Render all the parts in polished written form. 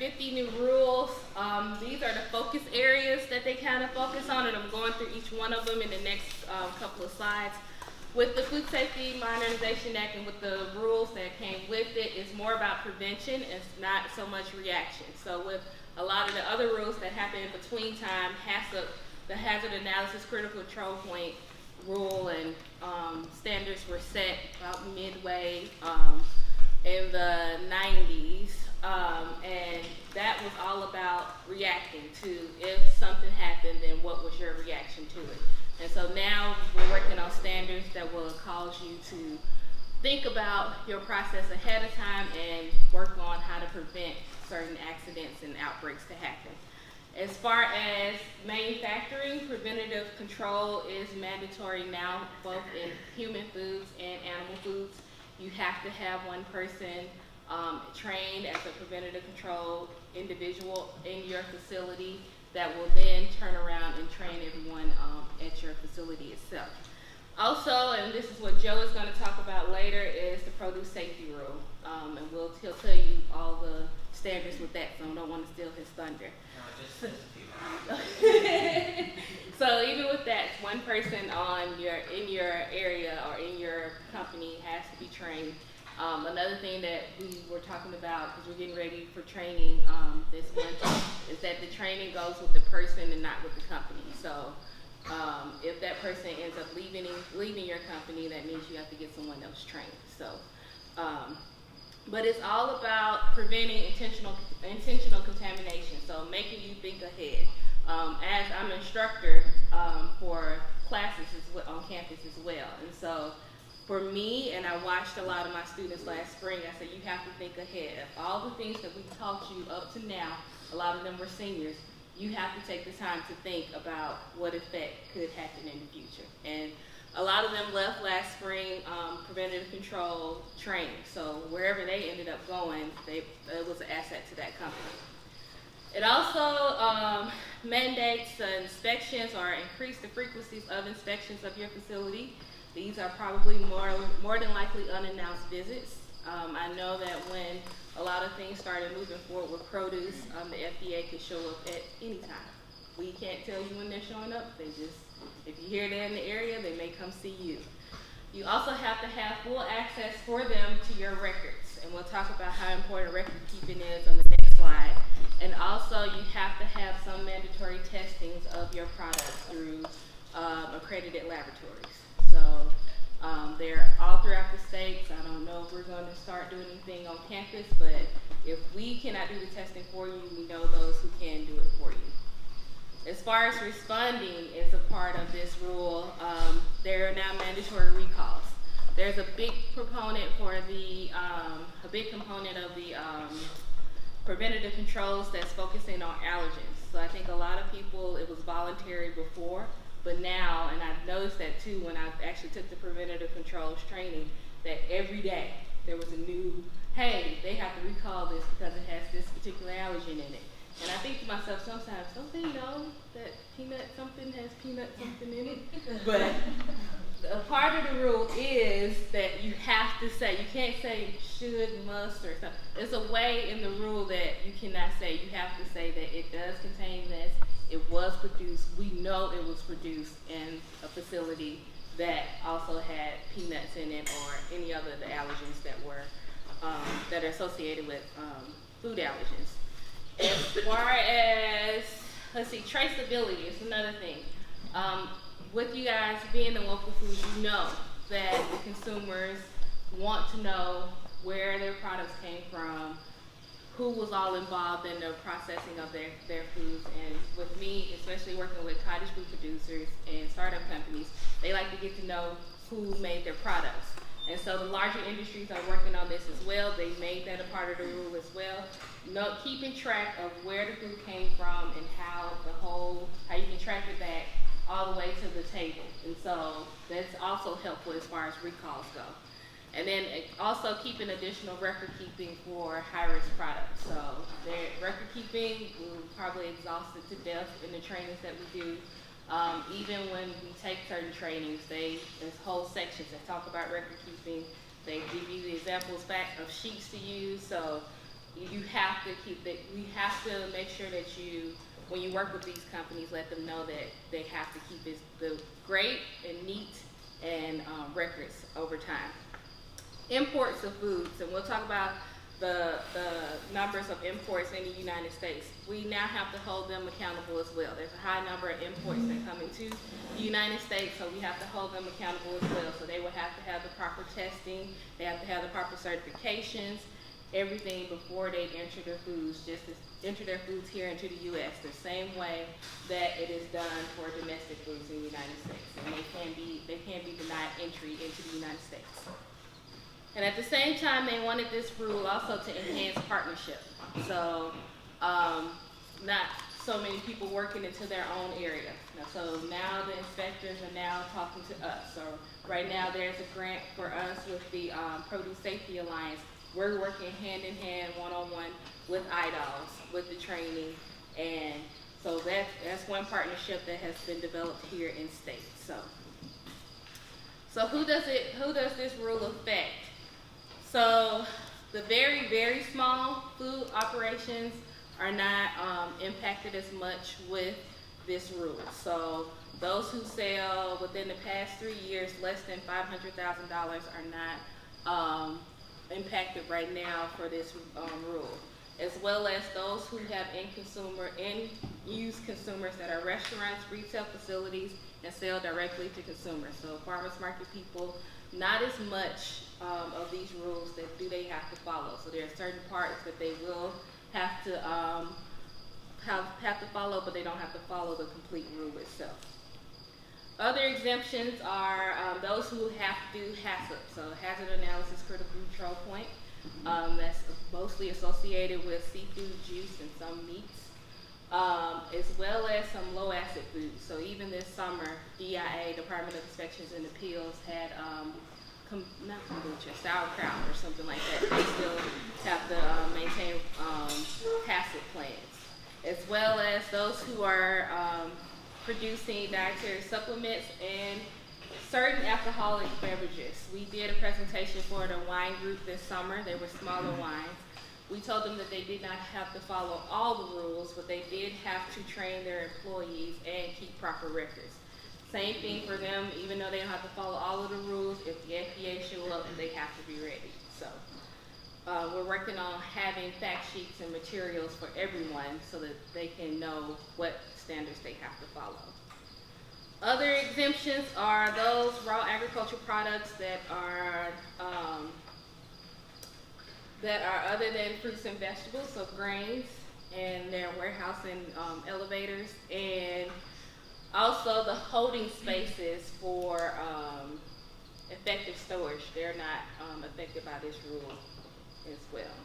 50 new rules. These are the focus areas that they kind of focus on, and I'm going through each one of them in the next couple of slides. With the Food Safety Modernization Act and with the rules that came with it, it's more about prevention. It's not so much reaction. So with a lot of the other rules that happen in between time, the hazard analysis critical control point rule and standards were set about midway in the 90s, and that was all about reacting to if something happened, then what was your reaction to it. And so now we're working on standards that will cause you to think about your process ahead of time and work on how to prevent certain accidents and outbreaks to happen. As far as manufacturing, preventative control is mandatory now, both in human foods and animal foods. You have to have one person trained as a preventative control individual in your facility that will then turn around and train everyone at your facility itself. Also, and this is what Joe is going to talk about later, is the produce safety rule. And he'll tell you all the standards with that, so I don't want to steal his thunder. No, just So even with that, one person in your area or in your company has to be trained. Another thing that we were talking about, because we're getting ready for training this winter, is that the training goes with the person and not with the company. So if that person ends up leaving your company, that means you have to get someone else trained. So, but it's all about preventing intentional contamination. So making you think ahead. As I'm an instructor for classes on campus as well, and so for me, and I watched a lot of my students last spring, I said you have to think ahead. All the things that we taught you up to now, a lot of them were seniors. You have to take the time to think about what effect could happen in the future. And a lot of them left last spring preventative control training. So wherever they ended up going, it was an asset to that company. It also mandates inspections or increase the frequencies of inspections of your facility. These are probably more than likely unannounced visits. I know that when a lot of things started moving forward with produce, the FDA could show up at any time. We can't tell you when they're showing up. If you hear they're in the area, they may come see you. You also have to have full access for them to your records, and we'll talk about how important record keeping is on the next slide. And also, you have to have some mandatory testings of your products through accredited laboratories. So they're all throughout the states. I don't know if we're going to start doing anything on campus, but if we cannot do the testing for you, we know those who can do it for you. As far as responding is a part of this rule, there are now mandatory recalls. There's a big component of the preventative controls that's focusing on allergens. So I think a lot of people, it was voluntary before, but now, and I've noticed that too when I actually took the preventative controls training, that every day there was a new, hey, they have to recall this because it has this particular allergen in it. And I think to myself sometimes, don't they know that peanut something has peanut something in it? But a part of the rule is that you have to say, you can't say should, must, or something. There's a way in the rule that you cannot say. You have to say that it does contain this. It was produced, we know it was produced in a facility that also had peanuts in it or any other of the allergens that are associated with food allergens. As far as, traceability is another thing. With you guys being in local food, you know that the consumers want to know where their products came from, who was all involved in the processing of their foods. And with me, especially working with cottage food producers and startup companies, they like to get to know who made their products. And so the larger industries are working on this as well. They made that a part of the rule as well. Keeping track of where the food came from and how you can track it back all the way to the table. And so that's also helpful as far as recalls go. And then also keeping additional record keeping for high-risk products. So their record keeping, we're probably exhausted to death in the trainings that we do. Even when we take certain trainings, there's whole sections that talk about record keeping. They give you the examples back of sheets to use. So you have to keep that. We have to make sure that you, when you work with these companies, let them know that they have to keep the great and neat and records over time. Imports of foods, and we'll talk about the numbers of imports in the United States. We now have to hold them accountable as well. There's a high number of imports that come into the United States, so we have to hold them accountable as well. So they will have to have the proper testing, they have to have the proper certifications, everything before they enter their foods, just to enter their foods here into the U.S. the same way that it is done for domestic foods in the United States. And they can't be denied entry into the United States. And at the same time, they wanted this rule also to enhance partnership. So not so many people working into their own area. So now the inspectors are now talking to us. So right now there's a grant for us with the Produce Safety Alliance. We're working hand in hand, one-on-one with IDOLS, with the training. And so that's one partnership that has been developed here in state. So who does this rule affect? So the very, very small food operations are not impacted as much with this rule. So those who sell within the past 3 years less than $500,000 are not impacted right now for this rule, as well as those who have end-use consumers that are restaurants, retail facilities, and sell directly to consumers. So farmers market people, not as much of these rules that they have to follow. So there are certain parts that they will have to follow, but they don't have to follow the complete rule itself. Other exemptions are those who have to do HACCP, so hazard analysis critical control point. That's mostly associated with seafood, juice, and some meats, as well as some low acid foods. So even this summer, DIA, Department of Inspections and Appeals, had not kombucha, sauerkraut or something like that. They still have to maintain HACCP plans, as well as those who are producing dietary supplements and certain alcoholic beverages. We did a presentation for the wine group this summer. They were smaller wines. We told them that they did not have to follow all the rules, but they did have to train their employees and keep proper records. Same thing for them, even though they don't have to follow all of the rules, if the FDA show up, they have to be ready. So we're working on having fact sheets and materials for everyone so that they can know what standards they have to follow. Other exemptions are those raw agricultural products that are other than fruits and vegetables, so grains, and their warehousing elevators, and also the holding spaces for effective storage. They're not affected by this rule as well.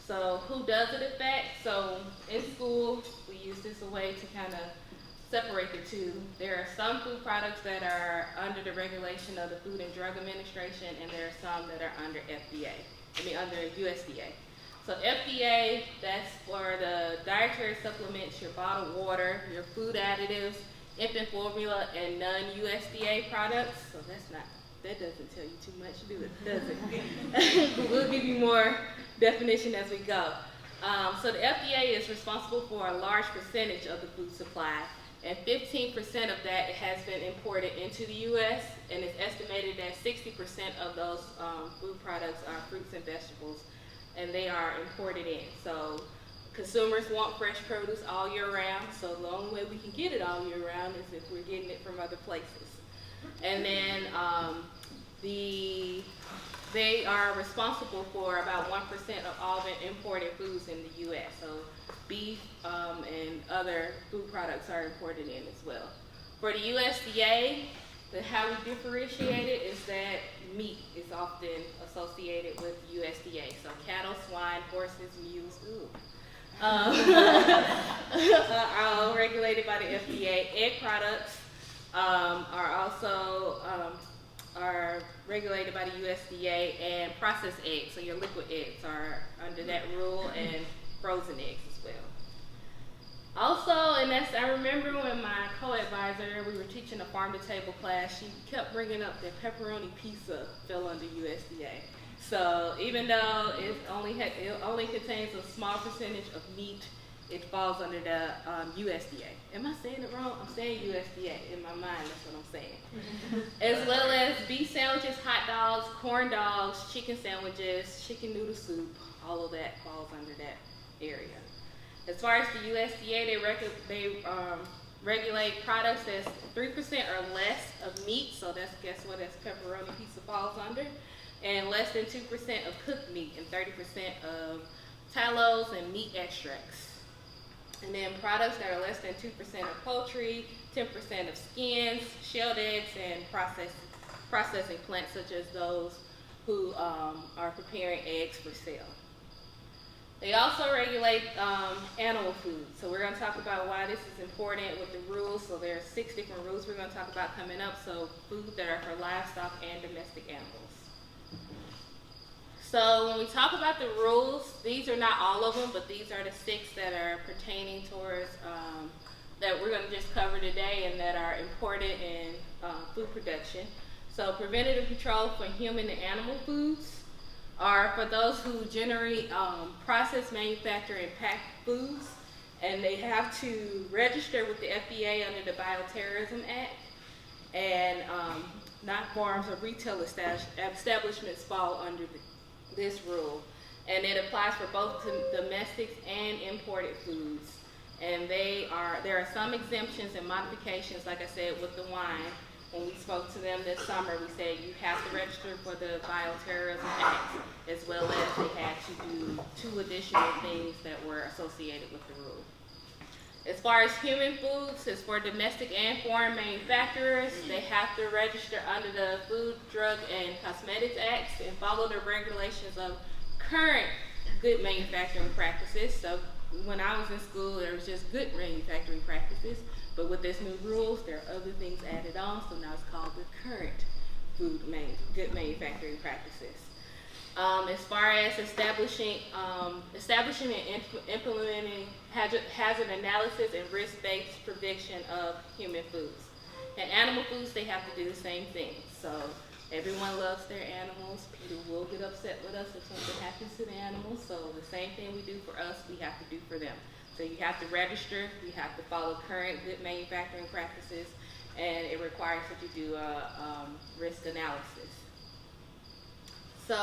So who does it affect? So in school, we use this a way to kind of separate the two. There are some food products that are under the regulation of the Food and Drug Administration, and there are some that are under under USDA. So FDA, that's for the dietary supplements, your bottled water, your food additives, infant formula, and non-USDA products. So that doesn't tell you too much, does it? We'll give you more definition as we go. So the FDA is responsible for a large percentage of the food supply, and 15% of that has been imported into the U.S., and it's estimated that 60% of those food products are fruits and vegetables, and they are imported in. So consumers want fresh produce all year round, so the only way we can get it all year round is if we're getting it from other places. And then they are responsible for about 1% of all the imported foods in the U.S. So beef and other food products are imported in as well. For the USDA, how we differentiate it is that meat is often associated with USDA. So cattle, swine, horses, mules, are all regulated by the FDA. Egg products are also are regulated by the USDA, and processed eggs, so your liquid eggs, are under that rule, and frozen eggs as well. Also, I remember when my co-advisor, we were teaching a farm-to-table class, she kept bringing up that pepperoni pizza fell under USDA. So even though it only contains a small percentage of meat, it falls under the USDA. Am I saying it wrong? I'm saying USDA in my mind. That's what I'm saying. As well as beef sandwiches, hot dogs, corn dogs, chicken sandwiches, chicken noodle soup. All of that falls under that area. As far as the USDA, they regulate products that's 3% or less of meat. So that's, guess what, that's pepperoni pizza falls under. And less than 2% of cooked meat and 30% of tallows and meat extracts. And then products that are less than 2% of poultry, 10% of skins, shelled eggs, and processing plants such as those who are preparing eggs for sale. They also regulate animal food. So we're going to talk about why this is important with the rules. So there are 6 different rules we're going to talk about coming up. So food that are for livestock and domestic animals. So when we talk about the rules, these are not all of them, but these are the 6 that are pertaining towards, that we're going to just cover today and that are important in food production. So preventative control for human and animal foods are for those who generate, process, manufacture, and pack foods, and they have to register with the FDA under the Bioterrorism Act, and non-farms or retail establishments fall under this rule, and it applies for both domestic and imported foods. And there are some exemptions and modifications, like I said, with the wine. When we spoke to them this summer, we said you have to register for the Bioterrorism Act, as well as they had to do 2 additional things that were associated with the rule. As far as human foods, it's for domestic and foreign manufacturers. They have to register under the Food, Drug, and Cosmetics Acts and follow the regulations of current good manufacturing practices. So when I was in school, there was just good manufacturing practices. But with this new rules, there are other things added on, so now it's called the current good manufacturing practices. As far as establishing and implementing hazard analysis and risk-based prediction of human foods. And animal foods, they have to do the same thing. So everyone loves their animals. Peter will get upset with us if something happens to the animals. So the same thing we do for us, we have to do for them. So you have to register, you have to follow current good manufacturing practices, and it requires that you do a risk analysis. So,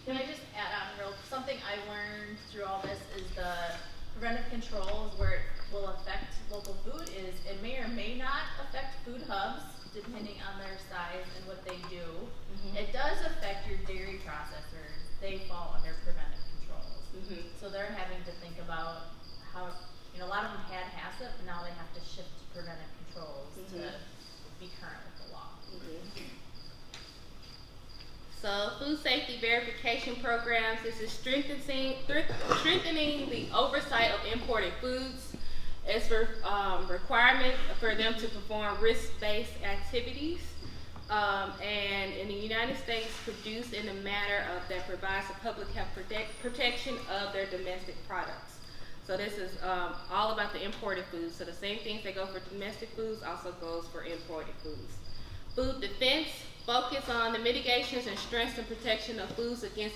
can I just add on something I learned through all this is the preventive controls where it will affect local food is it may or may not affect food hubs depending on their size and what they do. Mm-hmm. It does affect your dairy processors. They fall under preventive controls. Mm-hmm. So they're having to think about how, a lot of them had HACCP, but now they have to shift to preventive controls mm-hmm. to be current with the law. Mm-hmm. So food safety verification programs, this is strengthening the oversight of imported foods. It's for requirement for them to perform risk-based activities. And in the United States, produced in a manner that provides the public health protection of their domestic products. So this is all about the imported foods. So the same things that go for domestic foods also goes for imported foods. Food defense, focus on the mitigations and strengths and protection of foods against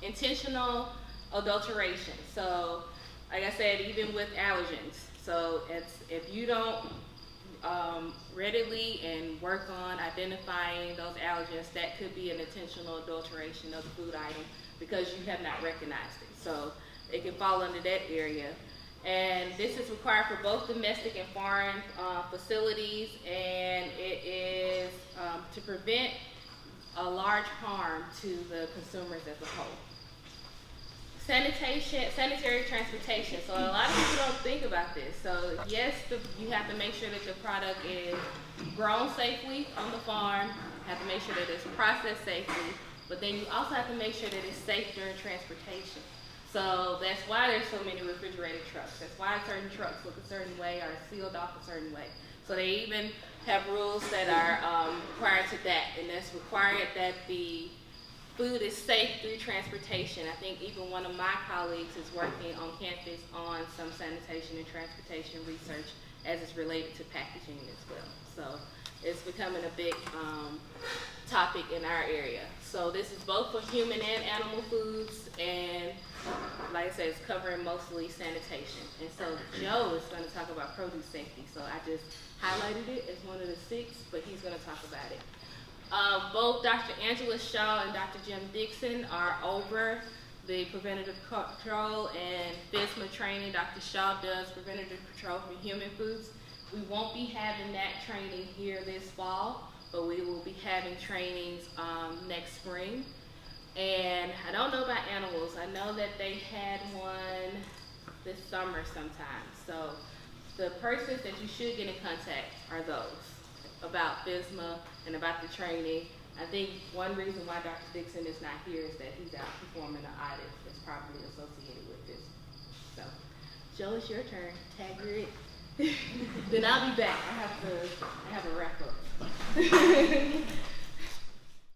intentional adulteration. So like I said, even with allergens. So if you don't readily and work on identifying those allergens, that could be an intentional adulteration of the food item because you have not recognized it. So it can fall under that area. And this is required for both domestic and foreign facilities, and it is to prevent a large harm to the consumers as a whole. Sanitary transportation. So a lot of people don't think about this. So yes, you have to make sure that the product is grown safely on the farm, have to make sure that it's processed safely, but then you also have to make sure that it's safe during transportation. So that's why there's so many refrigerated trucks. That's why certain trucks look a certain way or sealed off a certain way. So they even have rules that are required to that, and that's required that the food is safe through transportation. I think even one of my colleagues is working on campus on some sanitation and transportation research as it's related to packaging as well. So is becoming a big topic in our area. So this is both for human and animal foods, and like I said, it's covering mostly sanitation. And so Joe is going to talk about produce safety. So I just highlighted it as one of the 6, but he's going to talk about it. Both Dr. Angela Shaw and Dr. Jim Dixon are over the preventative control and FSMA training. Dr. Shaw does preventative control for human foods. We won't be having that training here this fall, but we will be having trainings next spring. And I don't know about animals. I know that they had one this summer sometime. So the persons that you should get in contact are those about FSMA and about the training. I think one reason why Dr. Dixon is not here is that he's out performing an audit that's probably associated with this. So, Joe, it's your turn. Tag your it. Then I'll be back. I have a wrap up.